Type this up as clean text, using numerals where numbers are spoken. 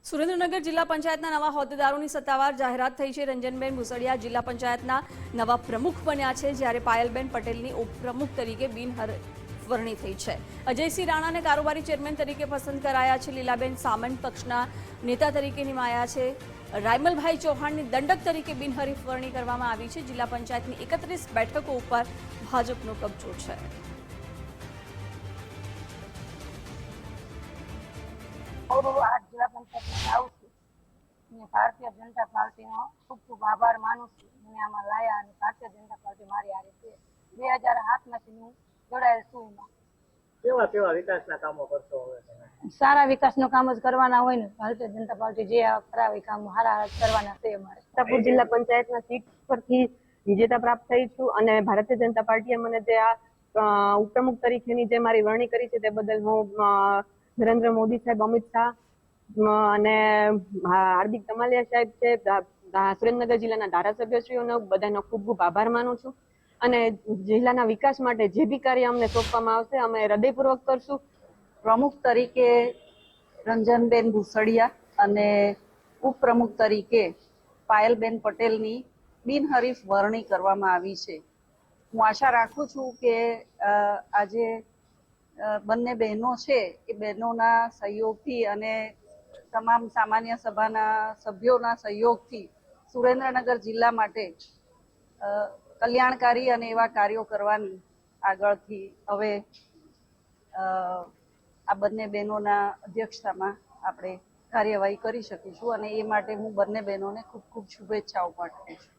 સુરેન્દ્રનગર જિલ્લા પંચાયતના નવા હોદ્દેદારોની સત્તાવાર જાહેરાત થઈ છે। રંજનબેન ભુસડિયા જિલ્લા પંચાયતના નવા પ્રમુખ બન્યા છે, જ્યારે પાયલબેન પટેલની ઉપપ્રમુખ તરીકે બિનહરફવરણી થઈ છે। અજયસિંહ રાણાને કારોબારી ચેરમેન તરીકે પસંદ કરાયા છે। લીલાબેન સામંત પક્ષના નેતા તરીકે નિમાયા છે। રાયમલભાઈ ચૌહાણની દંડક તરીકે બિનહરીફ વરણી કરવામાં આવી છે। જિલ્લા પંચાયતની 31 બેઠકો ઉપર ભાજપનો કબજો છે। જિલ્લા પંચાયતમાં આવું છું અને ભારતીય જનતા પાર્ટીનો ખૂબ ખૂબ આભાર માનું છું। મને આમાં લાયા અને ભારતીય જનતા પાર્ટી મારી હારે છે। 2007માંથી હું જોડાયેલ છું। એમાં કેવા વિકાસના કામો કરશો હવે? સારા વિકાસનું કામ જ કરવાના હોય ને। ભારતીય જનતા પાર્ટી જે ખરાબ કામ સારા કરવાના છે। અમારે સીતાપુર જિલ્લા પંચાયતના સીટ પરથી વિજેતા પ્રાપ્ત થઈ છું અને ભારતીય જનતા પાર્ટીએ મને જે આ ઉપપ્રમુખ તરીકેની જે મારી વરણી કરી છે તે બદલ હું નરેન્દ્ર મોદી સાહેબ, અમિત શાહ અને હાર્દિક તમાલિયા સાહેબ છે, સુરેન્દ્રનગર જિલ્લાના ધારાસભ્યશ્રીઓનો બધાનો ખૂબ ખૂબ આભાર માનું છું અને જિલ્લાના વિકાસ માટે જે બી કાર્ય અમને સોંપવામાં આવશે અમે હૃદયપૂર્વક કરશું। પ્રમુખ તરીકે રંજનબેન ભુસડિયા અને ઉપપ્રમુખ તરીકે પાયલબેન પટેલની બિનહરીફ વરણી કરવામાં આવી છે। હું આશા રાખું છું કે આજે બંને બહેનો છે એ બહેનોના સહયોગથી અને તમામ સામાન્ય સભાના સભ્યોના સહયોગથી સુરેન્દ્રનગર જિલ્લા માટે કલ્યાણકારી અને એવા કાર્યો કરવાની આગળથી હવે આ બંને બહેનોના અધ્યક્ષતામાં આપણે કાર્યવાહી કરી શકીશું અને એ માટે હું બંને બહેનોને ખૂબ ખૂબ શુભેચ્છાઓ પાઠવું છું।